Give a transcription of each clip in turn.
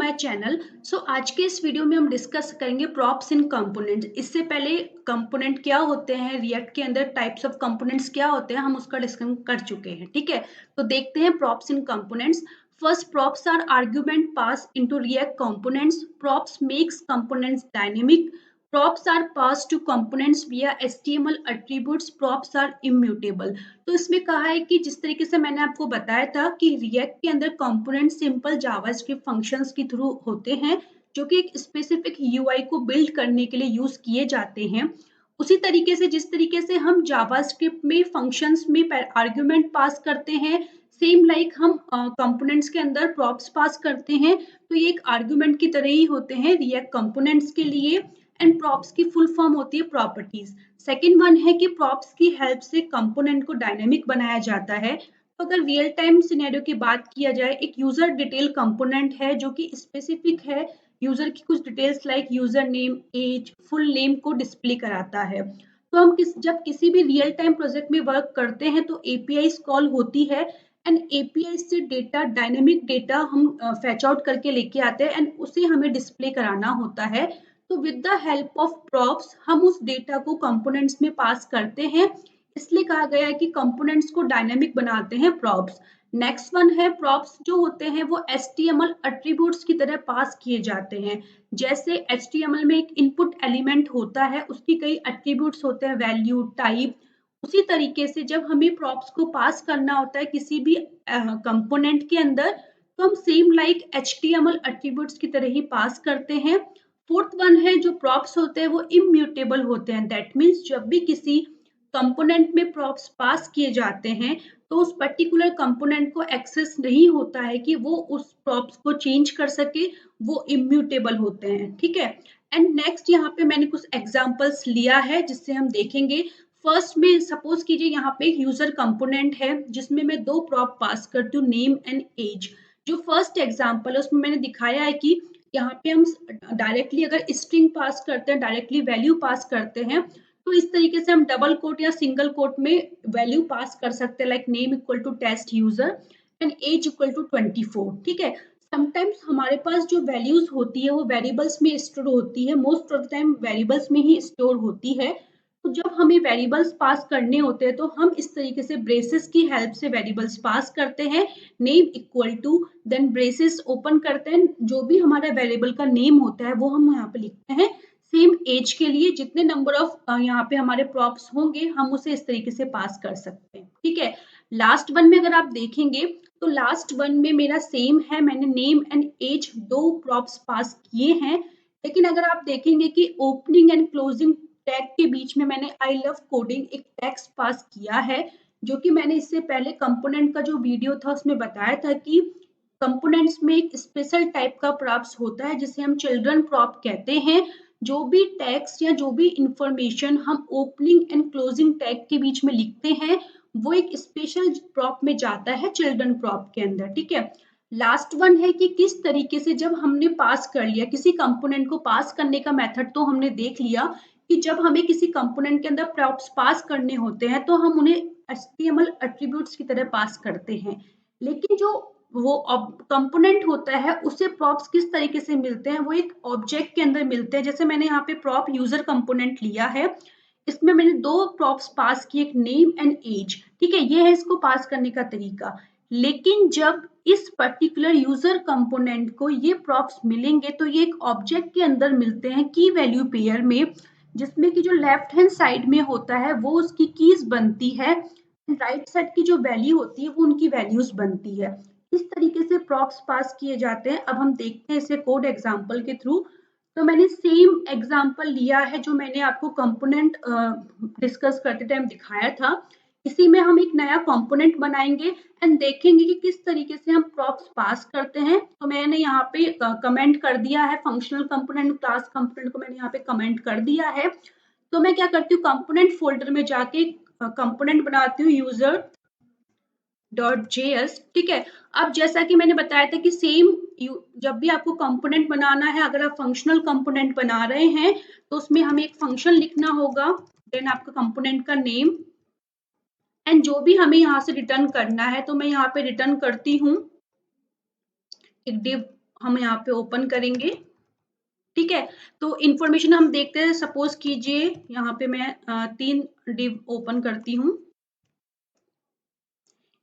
My channel. आज के इस वीडियो में हम डिस्कस करेंगे प्रॉप्स इन कंपोनेंट। इससे पहले कंपोनेंट क्या होते हैं, रिएक्ट के अंदर टाइप्स ऑफ कंपोनेंट्स क्या होते हैं, हम उसका डिस्कशन कर चुके हैं। ठीक है, तो देखते हैं props in components. First, props are argument pass into React components. Props makes components dynamic. Props are passed to components via HTML attributes. Props are immutable. तो इसमें कहा है कि जिस तरीके से मैंने आपको बताया था कि React के अंदर कंपोनेंट सिंपल जावास्क्रिप्ट फंक्शंस के थ्रू होते हैं जो कि एक स्पेसिफिक UI को बिल्ड करने के लिए यूज किए जाते हैं। उसी तरीके से जिस तरीके से हम जावास्क्रिप्ट में फंक्शंस में आर्ग्यूमेंट पास करते हैं, सेम लाइक हम कंपोनेंट्स के अंदर प्रॉप्स पास करते हैं, तो ये एक आर्ग्यूमेंट की तरह ही होते हैं रिएक्ट कंपोनेंट्स के लिए। एंड प्रॉप्स की फुल फॉर्म होती है प्रॉपर्टीज। सेकेंड वन है कि प्रॉप्स की हेल्प से कंपोनेंट को डायनेमिक बनाया जाता है। तो अगर रियल टाइम सिनेरियो की बात किया जाए, एक यूजर डिटेल कंपोनेंट है जो कि स्पेसिफिक है, यूजर की कुछ details like user name, age, full name को डिस्प्ले कराता है। तो हम जब किसी भी रियल टाइम प्रोजेक्ट में वर्क करते हैं तो एपीआई कॉल होती है एंड एपीआई से डेटा, डायनेमिक डेटा हम फैच आउट करके लेके आते हैं एंड उसे हमें डिस्प्ले कराना होता है। तो with the help of props हम उस डेटा को कंपोनेंट्स में पास करते हैं, इसलिए कहा गया है कि कंपोनेंट्स को डायनेमिक बनाते हैं प्रॉप्स। नेक्स्ट वन है, प्रॉप्स जो होते हैं वो HTML एट्रीब्यूट्स की तरह पास किए जाते हैं। जैसे HTML में एक इनपुट एलिमेंट होता है, उसकी कई एट्रीब्यूट्स होते हैं, वैल्यू, टाइप। उसी तरीके से जब हमें प्रॉप्स को पास करना होता है किसी भी कंपोनेंट के अंदर, तो हम सेम लाइक HTML एट्रीब्यूट्स की तरह ही पास करते हैं। फोर्थ वन है, जो प्रॉप्स होते हैं वो इम्यूटेबल होते हैं। दैट मीन्स जब भी किसी कंपोनेंट में प्रॉप्स पास किए जाते हैं तो उस पर्टिकुलर कंपोनेंट को एक्सेस नहीं होता है कि वो उस प्रॉप्स को चेंज कर सके, वो इम्यूटेबल होते हैं। ठीक है, एंड नेक्स्ट यहाँ पे मैंने कुछ एग्जांपल्स लिया है जिससे हम देखेंगे। फर्स्ट में सपोज कीजिए यहाँ पे एक यूजर कंपोनेंट है जिसमें मैं दो प्रॉप पास करती हूँ, नेम एंड एज। जो फर्स्ट एग्जांपल है उसमें मैंने दिखाया है कि यहाँ पे हम डायरेक्टली अगर स्ट्रिंग पास करते हैं, डायरेक्टली वैल्यू पास करते हैं, तो इस तरीके से हम डबल कोट या सिंगल कोट में वैल्यू पास कर सकते हैं, like name equal to test user and age equal to 24। ठीक है, समटाइम्स हमारे पास जो वैल्यूज होती है वो वेरिएबल्स में स्टोर होती है, most of the time variables में ही स्टोर होती है। तो जब हमें वेरिएबल्स पास करने होते हैं तो हम इस तरीके से ब्रेसेस की हेल्प से वेरिएबल्स पास करते हैं। Name equal to, then braces open करते हैं, जो भी हमारा वेरिएबल का नेम होता है वो हम यहाँ पे लिखते हैं। सेम एज के लिए जितने नंबर ऑफ यहाँ पे हमारे प्रॉप्स होंगे हम उसे इस तरीके से पास कर सकते हैं। ठीक है, लास्ट वन में अगर आप देखेंगे तो लास्ट वन में मेरा सेम है, मैंने नेम एंड एज दो प्रॉप्स पास किए हैं। लेकिन अगर आप देखेंगे कि ओपनिंग एंड क्लोजिंग टैग के बीच में मैंने आई लव कोडिंग एक टेक्स्ट पास किया है, जो कि मैंने इससे पहले कंपोनेंट का जो वीडियो था उसमें बताया था कि कंपोनेंट्स में एक स्पेशल टाइप का प्रॉप्स होता है जिसे हम चिल्ड्रन प्रॉप कहते हैं। जो भी टेक्स्ट या जो भी इंफॉर्मेशन हम ओपनिंग एंड क्लोजिंग टैग के बीच में लिखते हैं वो एक स्पेशल प्रॉप में जाता है, चिल्ड्रन प्रॉप के अंदर। ठीक है, लास्ट वन है कि किस तरीके से जब हमने पास कर लिया किसी कंपोनेंट को, पास करने का मेथड तो हमने देख लिया कि जब हमें किसी कंपोनेंट के अंदर प्रॉप्स पास करने होते हैं तो हम उन्हें HTML एट्रीब्यूट्स की तरह पास करते हैं। लेकिन जो वो कंपोनेंट होता है उसे प्रॉप्स किस तरीके से मिलते हैं, वो एक ऑब्जेक्ट के अंदर मिलते हैं। जैसे मैंने यहाँ पे प्रॉप यूजर कंपोनेंट लिया है, इसमें मैंने दो प्रॉप्स पास किए, एक नेम एंड एज। ठीक है, ये है इसको पास करने का तरीका। लेकिन जब इस पर्टिकुलर यूजर कंपोनेंट को ये प्रॉप्स मिलेंगे तो ये एक ऑब्जेक्ट के अंदर मिलते हैं की वैल्यू पेयर में, जिसमें कि जो लेफ्ट हैंड साइड में होता है वो उसकी कीज बनती है, राइट साइड की जो वैल्यू होती है वो उनकी वैल्यूज बनती है। इस तरीके से प्रॉप्स पास किए जाते हैं। अब हम देखते हैं इसे कोड एग्जांपल के थ्रू। तो मैंने सेम एग्जांपल लिया है जो मैंने आपको कंपोनेंट डिस्कस करते टाइम दिखाया था। इसी में हम एक नया कंपोनेंट बनाएंगे एंड देखेंगे कि किस तरीके से हम प्रॉप्स पास करते हैं। तो मैंने यहाँ पे कमेंट कर दिया है, फंक्शनल कंपोनेंट, क्लास कंपोनेंट को मैंने यहाँ पे कमेंट कर दिया है। तो मैं क्या करती हूँ, कंपोनेंट फोल्डर में जाके कंपोनेंट बनाती हूँ यूजर .js। ठीक है, अब जैसा कि मैंने बताया था कि सेम जब भी आपको कंपोनेंट बनाना है, अगर आप फंक्शनल कंपोनेंट बना रहे हैं तो उसमें हमें एक फंक्शन लिखना होगा, देन आपका कंपोनेंट का नेम एंड जो भी हमें यहाँ से रिटर्न करना है। तो मैं यहाँ पे रिटर्न करती हूँ एक डिव हम यहाँ पे ओपन करेंगे। ठीक है, तो इंफॉर्मेशन हम देखते हैं। सपोज कीजिए यहाँ पे मैं 3 डिव ओपन करती हूँ।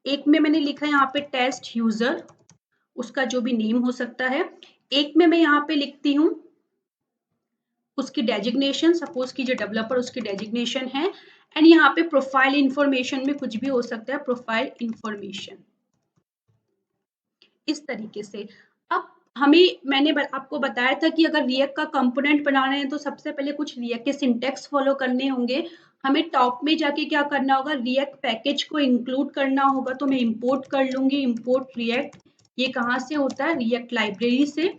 एक में मैंने लिखा है यहाँ पे टेस्ट यूजर, उसका जो भी नेम हो सकता है। एक में मैं यहाँ पे लिखती हूँ उसकी डेजिग्नेशन, सपोज कीजिए डेवलपर उसकी डेजिग्नेशन है। एंड यहाँ पे प्रोफाइल इंफॉर्मेशन में कुछ भी हो सकता है, प्रोफाइल इंफॉर्मेशन, इस तरीके से। अब मैंने आपको बताया था कि अगर रिएक्ट का कंपोनेंट बनाना है तो सबसे पहले कुछ रिएक्ट के सिंटेक्स फॉलो करने होंगे। हमें टॉप में जाके क्या करना होगा, रिएक्ट पैकेज को इंक्लूड करना होगा। तो मैं इंपोर्ट कर लूंगी, इंपोर्ट रिएक्ट। ये कहाँ से होता है, रिएक्ट लाइब्रेरी से।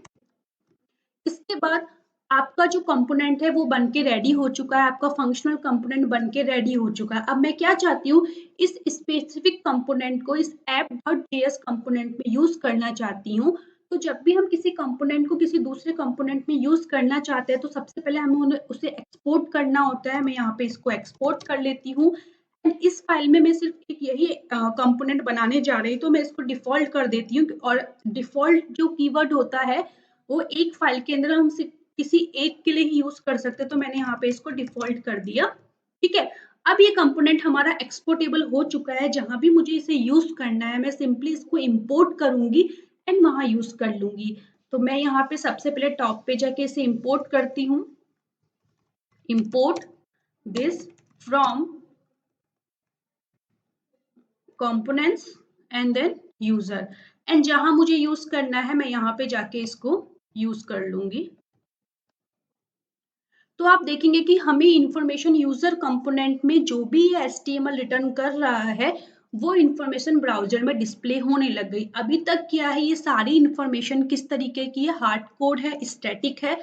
इसके बाद आपका जो कंपोनेंट है वो बन के रेडी हो चुका है, आपका फंक्शनल कंपोनेंट बन के रेडी हो चुका है। अब मैं क्या चाहती हूँ, इस स्पेसिफिक कंपोनेंट को इस app.js कंपोनेंट में यूज करना चाहती हूँ। तो जब भी हम किसी कंपोनेंट को किसी दूसरे कंपोनेंट में यूज करना चाहते हैं तो सबसे पहले हमें उसे एक्सपोर्ट करना होता है। मैं यहाँ पे इसको एक्सपोर्ट कर लेती हूँ। इस फाइल में मैं सिर्फ एक यही कंपोनेंट बनाने जा रही हूँ, तो मैं इसको डिफॉल्ट कर देती हूँ। और डिफॉल्ट जो कीवर्ड होता है वो एक फाइल के अंदर हम सिर्फ किसी एक के लिए ही यूज कर सकते हैं। तो मैंने यहाँ पे इसको डिफॉल्ट कर दिया। ठीक है, अब ये कंपोनेंट हमारा एक्सपोर्टेबल हो चुका है। जहां भी मुझे इसे यूज करना है मैं सिंपली इसको इंपोर्ट करूंगी एंड वहां यूज कर लूंगी। तो मैं यहाँ पे सबसे पहले टॉप पे जाके इसे इंपोर्ट करती हूँ। Import this from components and then user. And जहां मुझे यूज करना है मैं यहाँ पे जाके इसको यूज कर लूंगी। तो आप देखेंगे कि हमें इंफॉर्मेशन यूजर कंपोनेंट में जो भी HTML रिटर्न कर रहा है वो इंफॉर्मेशन ब्राउजर में डिस्प्ले होने लग गई। अभी तक क्या है, ये सारी इंफॉर्मेशन किस तरीके की है, हार्ड कोड है, स्टैटिक है।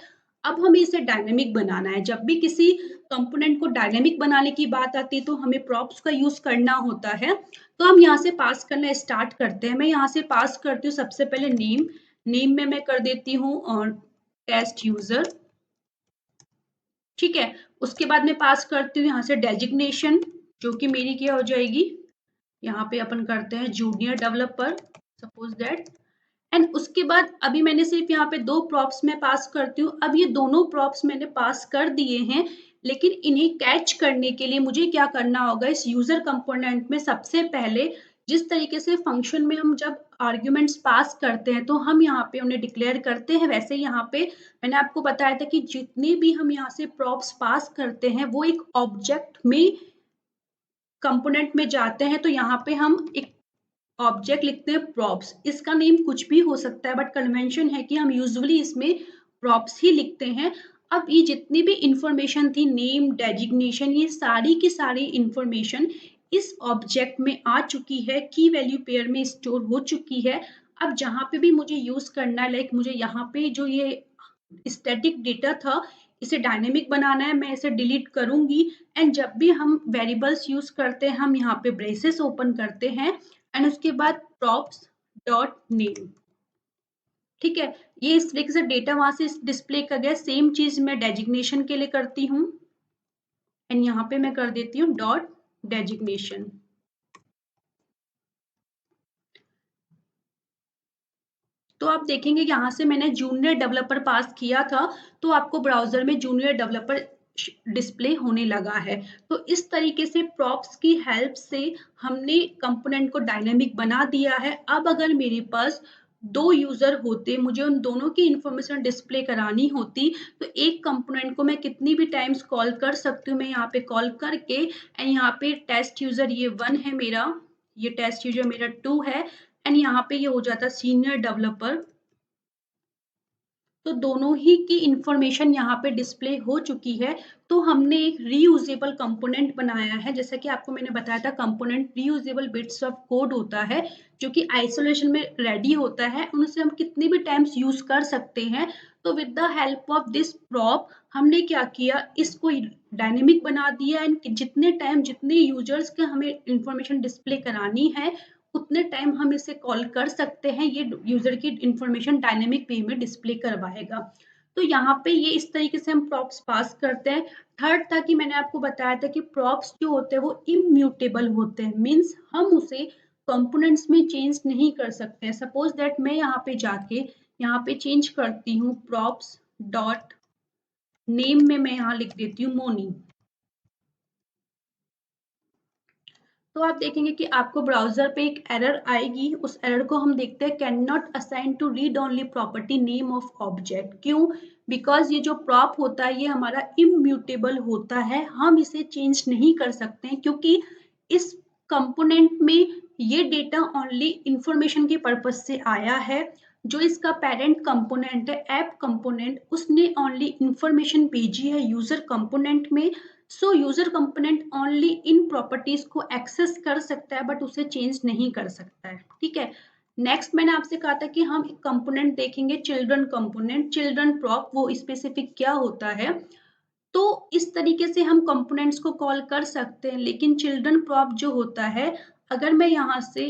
अब हमें इसे डायनेमिक बनाना है। जब भी किसी कंपोनेंट को डायनेमिक बनाने की बात आती है तो हमें प्रॉप्स का यूज करना होता है। तो हम यहाँ से पास करना स्टार्ट करते हैं। मैं यहाँ से पास करती हूँ सबसे पहले नेम में मैं कर देती हूँ और टेस्ट यूजर। ठीक है, उसके बाद मैं पास करती हूँ यहाँ से डेजिग्नेशन, जो कि मेरी क्या हो जाएगी, यहाँ पे अपन करते हैं junior developer, suppose that. And उसके बाद अभी मैंने सिर्फ यहाँ पे 2 प्रॉप्स में पास करती हूँ। अब ये दोनों प्रॉप्स मैंने पास कर दिए हैं, लेकिन इन्हें कैच करने के लिए मुझे क्या करना होगा, इस यूजर कंपोनेंट में सबसे पहले जिस तरीके से फंक्शन में हम जब आर्ग्यूमेंट्स पास करते हैं तो हम यहाँ पे उन्हें डिक्लेयर करते हैं, वैसे यहाँ पे मैंने आपको बताया था कि जितने भी हम यहाँ से प्रॉप्स पास करते हैं वो एक ऑब्जेक्ट में कंपोनेंट में जाते हैं। तो यहाँ पे हम एक ऑब्जेक्ट लिखते हैं प्रॉप्स। इसका नेम कुछ भी हो सकता है, बट कन्वेंशन है कि हम यूजुअली इसमें प्रॉप्स ही लिखते हैं। अब ये जितनी भी इंफॉर्मेशन थी, नेम, डेजिग्नेशन, ये सारी की सारी इंफॉर्मेशन इस ऑब्जेक्ट में आ चुकी है, की वैल्यू पेयर में स्टोर हो चुकी है। अब जहां पे भी मुझे यूज करना है, लाइक मुझे यहाँ पे जो ये स्टैटिक डेटा था इसे डायनेमिक बनाना है, मैं इसे डिलीट करूंगी। एंड जब भी हम वेरिएबल्स यूज करते हैं हम यहाँ पे ब्रेसेस ओपन करते हैं एंड उसके बाद प्रॉप्स डॉट नेम। ठीक है, ये इस तरीके से डेटा वहां से डिस्प्ले कर गया। सेम चीज मैं डेजिग्नेशन के लिए करती हूँ एंड यहाँ पे मैं कर देती हूँ डॉट डेजिग्नेशन। तो आप देखेंगे यहाँ से मैंने जूनियर डेवलपर पास किया था तो आपको ब्राउजर में जूनियर डेवलपर डिस्प्ले होने लगा है। तो इस तरीके से प्रॉप्स की हेल्प से हमने कंपोनेंट को डायनेमिक बना दिया है। अब अगर मेरे पास 2 यूजर होते, मुझे उन दोनों की इंफॉर्मेशन डिस्प्ले करानी होती तो एक कंपोनेंट को मैं कितनी भी टाइम्स कॉल कर सकती हूँ। मैं यहाँ पे कॉल करके एंड यहाँ पे टेस्ट यूजर ये 1 है मेरा, ये टेस्ट यूजर मेरा 2 है एंड यहाँ पे ये हो जाता सीनियर डेवलपर। तो दोनों ही की इंफॉर्मेशन यहाँ पे डिस्प्ले हो चुकी है। तो हमने एक रीयूजेबल कंपोनेंट बनाया है। जैसा कि आपको मैंने बताया था component reusable bits of code होता है जो कि आइसोलेशन में रेडी होता है, उनसे हम कितनी भी टाइम्स यूज कर सकते हैं। तो with the help of this prop हमने क्या किया, इसको डायनेमिक बना दिया एंड जितने टाइम जितने यूजर्स के हमें इंफॉर्मेशन डिस्प्ले करानी है उतने टाइम हम इसे कॉल कर सकते हैं। ये यूजर की इंफॉर्मेशन डायनेमिक वे में डिस्प्ले करवाएगा। तो यहाँ पे ये इस तरीके से हम प्रॉप्स पास करते हैं। थर्ड था कि मैंने आपको बताया था कि प्रॉप्स जो होते हैं वो इम्यूटेबल होते हैं, मीन्स हम उसे कंपोनेंट्स में चेंज नहीं कर सकते हैं। सपोज दैट मैं यहाँ पे जाके यहाँ पे चेंज करती हूँ प्रॉप्स डॉट नेम में मैं यहाँ लिख देती हूँ मोनी। तो आप देखेंगे कि आपको ब्राउजर पे एक एरर आएगी। उस एरर को हम देखते हैं, can not assign to read only property name of object. क्यों? बिकॉज ये जो प्रॉप होता है ये हमारा इम्यूटेबल होता है, हम इसे चेंज नहीं कर सकते हैं, क्योंकि इस कंपोनेंट में ये डेटा ओनली इंफॉर्मेशन के पर्पज से आया है। जो इसका पेरेंट कंपोनेंट है ऐप कंपोनेंट, उसने ओनली इंफॉर्मेशन भेजी है यूजर कंपोनेंट में। सो user component only in properties को एक्सेस कर सकता है बट उसे चेंज नहीं कर सकता है। ठीक है। नेक्स्ट मैंने आपसे कहा था कि हम कंपोनेंट देखेंगे चिल्ड्रन कंपोनेंट, चिल्ड्रन प्रॉप, वो स्पेसिफिक क्या होता है। तो इस तरीके से हम कंपोनेंट्स को कॉल कर सकते हैं, लेकिन चिल्ड्रन प्रॉप जो होता है, अगर मैं यहाँ से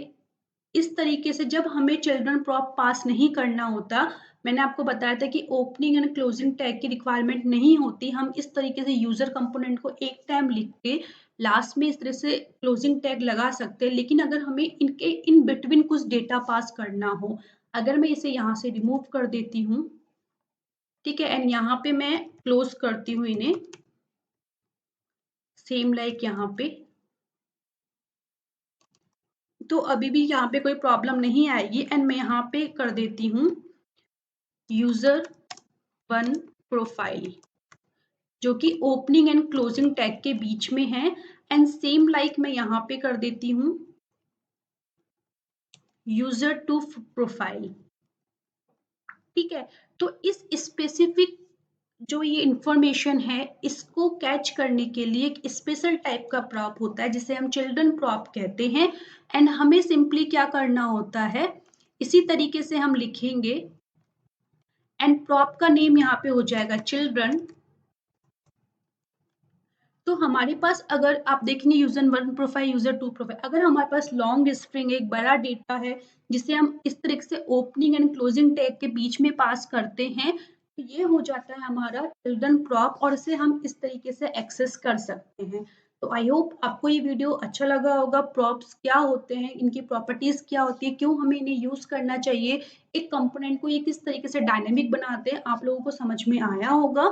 इस तरीके से, जब हमें चिल्ड्रन प्रॉप पास नहीं करना होता, मैंने आपको बताया था कि ओपनिंग एंड क्लोजिंग टैग की रिक्वायरमेंट नहीं होती, हम इस तरीके से यूजर कंपोनेंट को एक टाइम लिख के लास्ट में इस तरह से क्लोजिंग टैग लगा सकते हैं। लेकिन अगर हमें इनके इन बिटवीन कुछ डेटा पास करना हो, अगर मैं इसे यहाँ से रिमूव कर देती हूँ, ठीक है, एंड यहाँ पे मैं क्लोज करती हूँ इन्हें, सेम लाइक यहाँ पे, तो अभी भी यहाँ पे कोई प्रॉब्लम नहीं आएगी। एंड मैं यहाँ पे कर देती हूँ यूजर वन प्रोफाइल, जो कि ओपनिंग एंड क्लोजिंग टैग के बीच में है। एंड सेम लाइक मैं यहाँ पे कर देती हूँ यूजर टू प्रोफाइल। ठीक है। तो इस स्पेसिफिक जो ये इंफॉर्मेशन है, इसको कैच करने के लिए एक स्पेशल टाइप का प्रॉप होता है जिसे हम चिल्ड्रन प्रॉप कहते हैं। एंड हमें सिंपली क्या करना होता है, इसी तरीके से हम लिखेंगे एंड प्रॉप का नेम यहाँ पे हो जाएगा चिल्ड्रन। तो हमारे पास अगर आप देखेंगे user one profile, user two profile, अगर हमारे पास लॉन्ग स्ट्रिंग एक बड़ा डेटा है जिसे हम इस तरीके से ओपनिंग एंड क्लोजिंग टैग के बीच में पास करते हैं, तो ये हो जाता है हमारा चिल्ड्रन प्रॉप, और इसे हम इस तरीके से एक्सेस कर सकते हैं। तो आई होप आपको ये वीडियो अच्छा लगा होगा। प्रॉप्स क्या होते हैं, इनकी प्रॉपर्टीज क्या होती है, क्यों हमें इन्हें यूज करना चाहिए, एक कंपोनेंट को ये किस तरीके से डायनेमिक बनाते हैं, आप लोगों को समझ में आया होगा।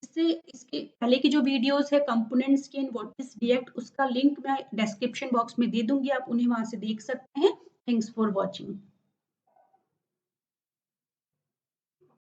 इससे इसके पहले की जो वीडियोस है कंपोनेंट्स की एंड व्हाट इज रिएक्ट, उसका लिंक मैं डिस्क्रिप्शन बॉक्स में दे दूंगी, आप उन्हें वहां से देख सकते हैं। Thanks for watching.